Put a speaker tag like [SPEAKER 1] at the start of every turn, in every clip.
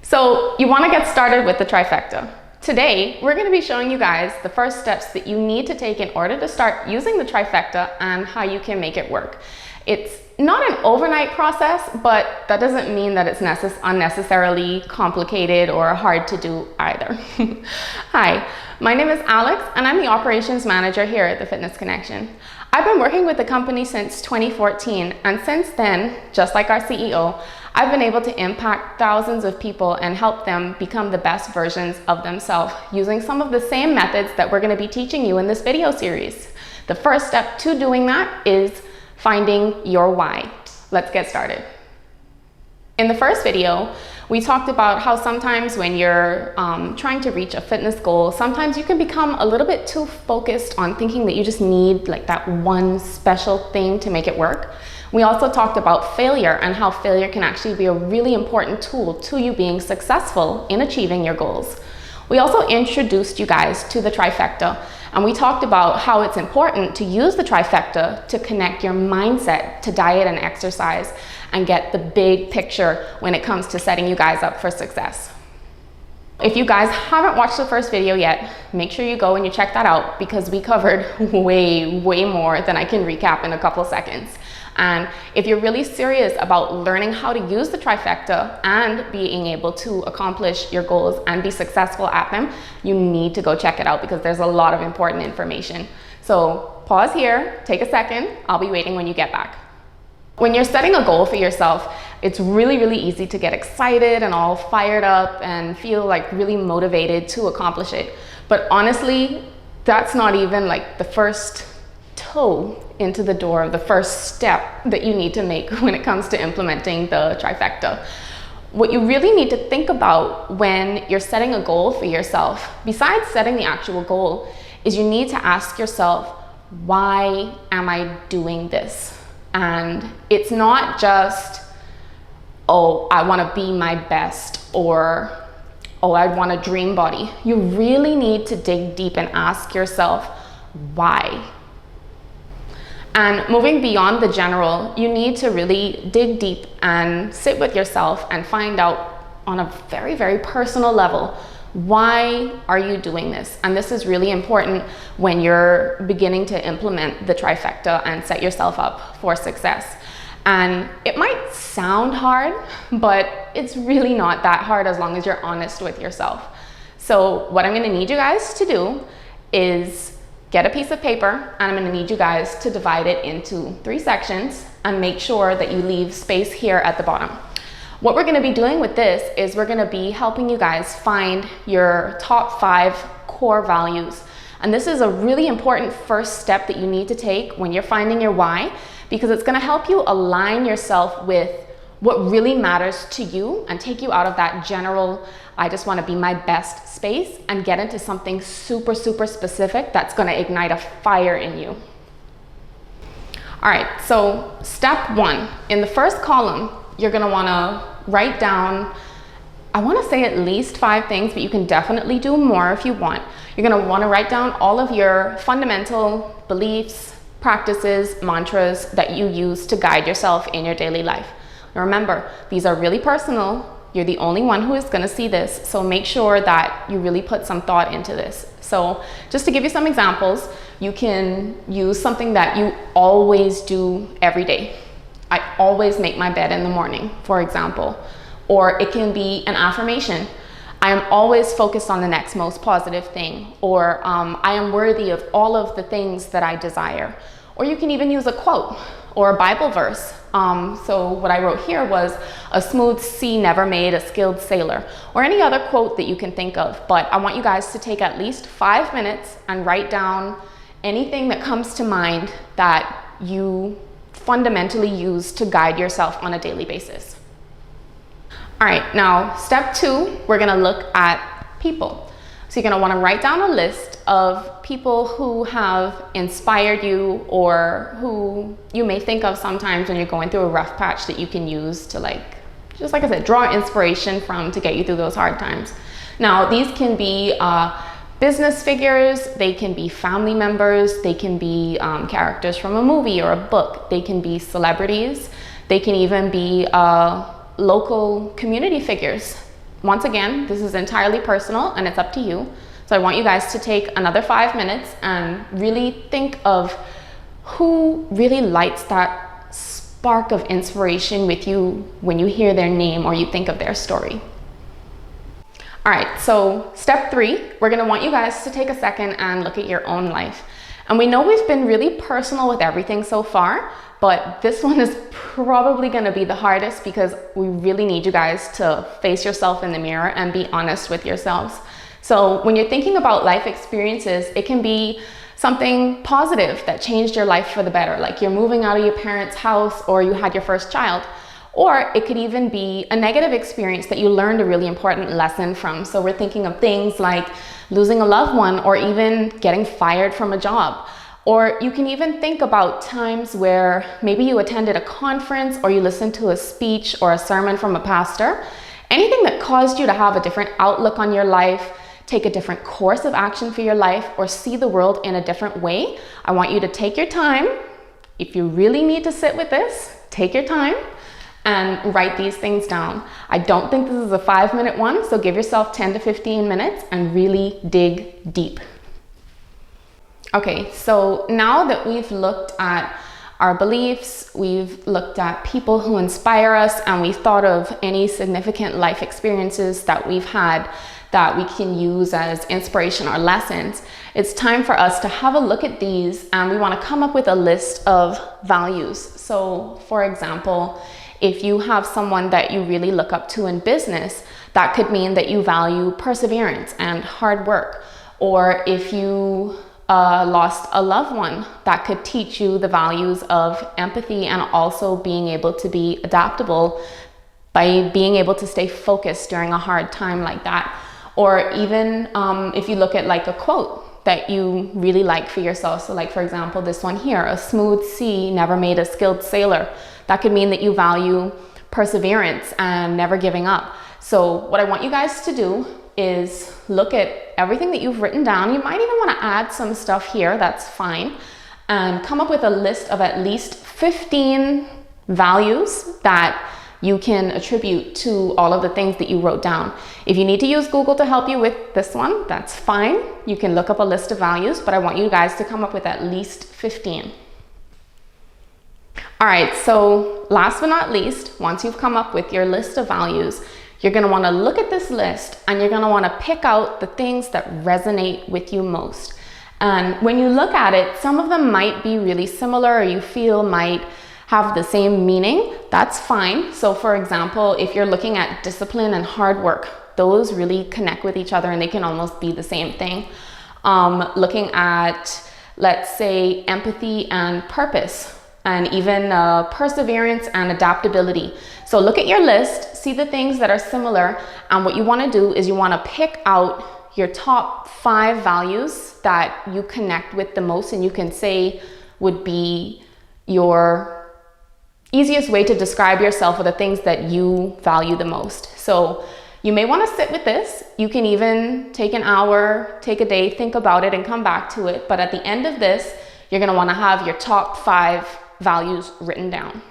[SPEAKER 1] So you want to get started with the trifecta. Today, we're going to be showing you guys the first steps that you need to take in order to start using the trifecta and how you can make it work. It's not an overnight process, but that doesn't mean that it's unnecessarily complicated or hard to do either. Hi, my name is Alex and I'm the operations manager here at the Fitness Connection. I've been working with the company since 2014, and since then, just like our CEO, I've been able to impact thousands of people and help them become the best versions of themselves using some of the same methods that we're going to be teaching you in this video series. The first step to doing that is finding your why. Let's get started. In the first video, we talked about how sometimes when you're trying to reach a fitness goal, sometimes you can become a little bit too focused on thinking that you just need like that one special thing to make it work. We also talked about failure and how failure can actually be a really important tool to you being successful in achieving your goals. We also introduced you guys to the trifecta, and we talked about how it's important to use the trifecta to connect your mindset to diet and exercise and get the big picture when it comes to setting you guys up for success. If you guys haven't watched the first video yet, make sure you go and you check that out because we covered way more than I can recap in a couple seconds. And if you're really serious about learning how to use the trifecta and being able to accomplish your goals and be successful at them, you need to go check it out because there's a lot of important information. So pause here, take a second. I'll be waiting when you get back. When you're setting a goal for yourself, it's really easy to get excited and all fired up and feel like really motivated to accomplish it. But honestly, that's not even like the first toe into the door, the first step that you need to make when it comes to implementing the trifecta. What you really need to think about when you're setting a goal for yourself, besides setting the actual goal, is you need to ask yourself, why am I doing this? And it's not just, oh, I want to be my best, or oh, I want a dream body. You really need to dig deep and ask yourself, why? And moving beyond the general, you need to really dig deep and sit with yourself and find out on a very personal level, why are you doing this? And this is really important when you're beginning to implement the trifecta and set yourself up for success. And it might sound hard, but it's really not that hard as long as you're honest with yourself. So what I'm going to need you guys to do is get a piece of paper, and I'm going to need you guys to divide it into 3 sections and make sure that you leave space here at the bottom. What we're going to be doing with this is we're going to be helping you guys find your top 5 core values. And this is a really important first step that you need to take when you're finding your why, because it's going to help you align yourself with what really matters to you and take you out of that general, I just want to be my best space, and get into something super specific that's going to ignite a fire in you. All right, so step 1, in the first column, you're going to want to write down, I want to say at least 5 things, but you can definitely do more if you want. You're going to want to write down all of your fundamental beliefs, practices, mantras that you use to guide yourself in your daily life. Now remember, these are really personal. You're the only one who is going to see this, so make sure that you really put some thought into this. So just to give you some examples, you can use something that you always do every day. I always make my bed in the morning, for example. Or it can be an affirmation. I am always focused on the next most positive thing. Or I am worthy of all of the things that I desire. Or you can even use a quote or a Bible verse. So what I wrote here was, a smooth sea never made a skilled sailor, or any other quote that you can think of. But I want you guys to take at least 5 minutes and write down anything that comes to mind that you fundamentally use to guide yourself on a daily basis. All right, now step 2, we're gonna look at people. So you're gonna wanna write down a list of people who have inspired you, or who you may think of sometimes when you're going through a rough patch that you can use to, just like I said, draw inspiration from to get you through those hard times. Now, these can be business figures, they can be family members, they can be characters from a movie or a book, they can be celebrities, they can even be local community figures. Once again, this is entirely personal and it's up to you. So I want you guys to take another 5 minutes and really think of who really lights that spark of inspiration with you when you hear their name or you think of their story. All right, so step 3, we're gonna want you guys to take a second and look at your own life. And we know we've been really personal with everything so far, but this one is probably gonna be the hardest because we really need you guys to face yourself in the mirror and be honest with yourselves. So when you're thinking about life experiences, it can be something positive that changed your life for the better, like you're moving out of your parents' house or you had your first child. Or it could even be a negative experience that you learned a really important lesson from. So we're thinking of things like losing a loved one or even getting fired from a job. Or you can even think about times where maybe you attended a conference or you listened to a speech or a sermon from a pastor. Anything that caused you to have a different outlook on your life, take a different course of action for your life, or see the world in a different way. I want you to take your time. If you really need to sit with this, take your time and write these things down. I don't think this is a 5-minute one, so give yourself 10 to 15 minutes and really dig deep. Okay, so now that we've looked at our beliefs, we've looked at people who inspire us, and we've thought of any significant life experiences that we've had that we can use as inspiration or lessons, it's time for us to have a look at these, and we want to come up with a list of values. So for example, if you have someone that you really look up to in business, that could mean that you value perseverance and hard work. Or if you lost a loved one, that could teach you the values of empathy and also being able to be adaptable by being able to stay focused during a hard time like that. Or even if you look at like a quote that you really like for yourself. So like, for example, this one here, a smooth sea never made a skilled sailor. That could mean that you value perseverance and never giving up. So what I want you guys to do is look at everything that you've written down. You might even want to add some stuff here, that's fine. And come up with a list of at least 15 values that you can attribute to all of the things that you wrote down. If you need to use Google to help you with this one, that's fine. You can look up a list of values, but I want you guys to come up with at least 15. All right, so last but not least, once you've come up with your list of values, you're gonna wanna look at this list and you're gonna wanna pick out the things that resonate with you most. And when you look at it, some of them might be really similar or you feel might have the same meaning. That's fine. So for example, if you're looking at discipline and hard work, those really connect with each other and they can almost be the same thing. Looking at, let's say, empathy and purpose, and even perseverance and adaptability. So look at your list, see the things that are similar, and what you want to do is you want to pick out your top 5 values that you connect with the most, and you can say would be your easiest way to describe yourself, or the things that you value the most. So you may want to sit with this. You can even take an hour, take a day, think about it and come back to it. But at the end of this, you're going to want to have your top 5 values written down.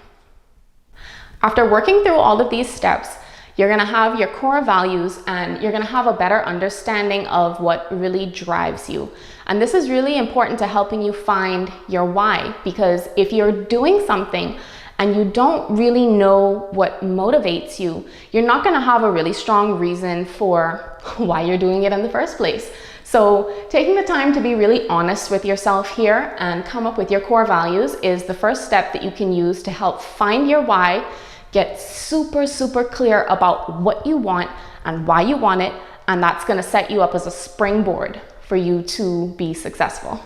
[SPEAKER 1] After working through all of these steps, you're going to have your core values and you're going to have a better understanding of what really drives you. And this is really important to helping you find your why, because if you're doing something and you don't really know what motivates you, you're not going to have a really strong reason for why you're doing it in the first place. So taking the time to be really honest with yourself here and come up with your core values is the first step that you can use to help find your why, get super clear about what you want and why you want it, and that's going to set you up as a springboard for you to be successful.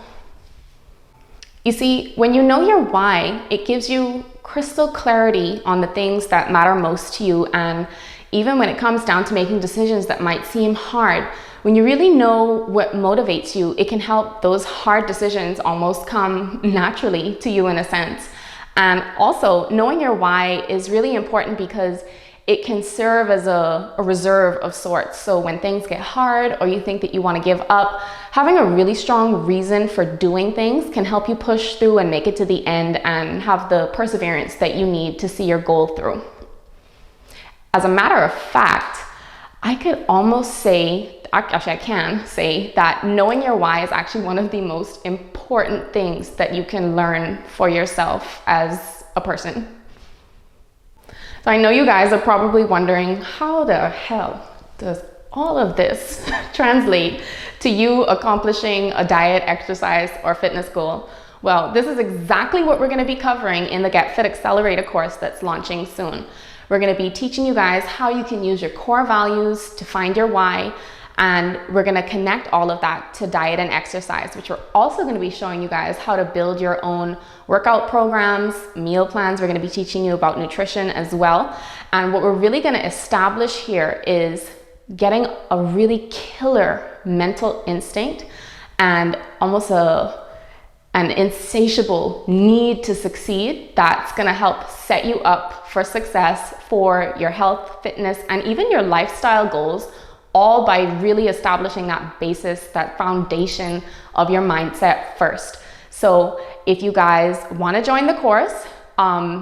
[SPEAKER 1] You see, when you know your why, it gives you crystal clarity on the things that matter most to you, and even when it comes down to making decisions that might seem hard, when you really know what motivates you, it can help those hard decisions almost come naturally to you in a sense. And also, knowing your why is really important because it can serve as a reserve of sorts. So when things get hard or you think that you want to give up, having a really strong reason for doing things can help you push through and make it to the end and have the perseverance that you need to see your goal through. As a matter of fact, I could almost say, actually I can say that knowing your why is actually one of the most important things that you can learn for yourself as a person. So I know you guys are probably wondering, how the hell does all of this translate to you accomplishing a diet, exercise, or fitness goal? Well, this is exactly what we're going to be covering in the Get Fit Accelerator course that's launching soon. We're going to be teaching you guys how you can use your core values to find your why, and we're going to connect all of that to diet and exercise, which we're also going to be showing you guys how to build your own workout programs, meal plans. We're going to be teaching you about nutrition as well. And what we're really going to establish here is getting a really killer mental instinct and almost an insatiable need to succeed that's going to help set you up for success for your health, fitness, and even your lifestyle goals, all by really establishing that basis, that foundation of your mindset first. So if you guys want to join the course,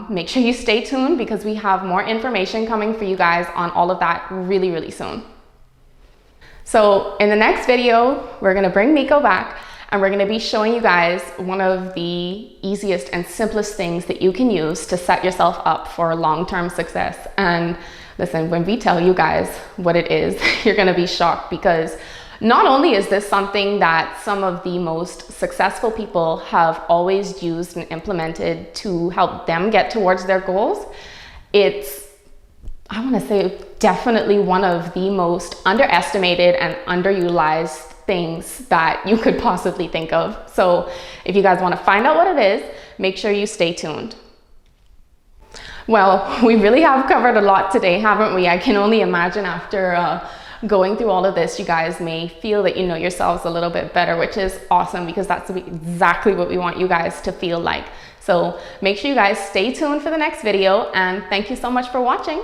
[SPEAKER 1] make sure you stay tuned, because we have more information coming for you guys on all of that really, really soon. So in the next video, we're going to bring Miko back, and we're going to be showing you guys one of the easiest and simplest things that you can use to set yourself up for long-term success. And listen, when we tell you guys what it is, you're going to be shocked, because not only is this something that some of the most successful people have always used and implemented to help them get towards their goals, it's, I want to say, definitely one of the most underestimated and underutilized things that you could possibly think of. So if you guys want to find out what it is, make sure you stay tuned. Well, we really have covered a lot today, haven't we? I can only imagine after going through all of this, you guys may feel that you know yourselves a little bit better, which is awesome, because that's exactly what we want you guys to feel like. So make sure you guys stay tuned for the next video, and thank you so much for watching.